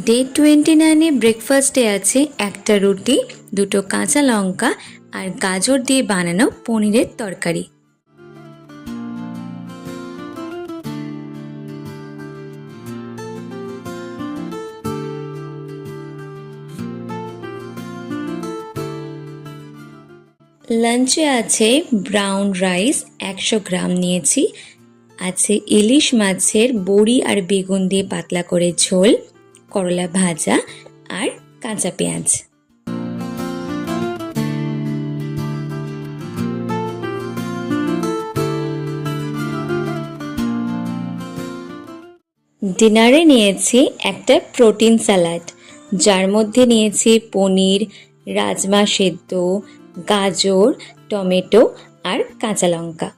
Day 29-এ ব্রেকফাস্টে আছে একটা রুটি, দুটো কাঁচা লঙ্কা আর গাজর দিয়ে বানানো পনিরের তরকারি। লাঞ্চে আছে ব্রাউন রাইস 100 গ্রাম নিয়েছি, আছে ইলিশ মাছের বড়ি আর বেগুন দিয়ে পাতলা করে ঝোল, করলা ভাজা আর কাঁচা পেঁয়াজ। ডিনারে নিয়েছি একটা প্রোটিন স্যালাড, যার মধ্যে নিয়েছি পনির, রাজমা সেদ্ধ, গাজর, টমেটো আর কাঁচা লঙ্কা।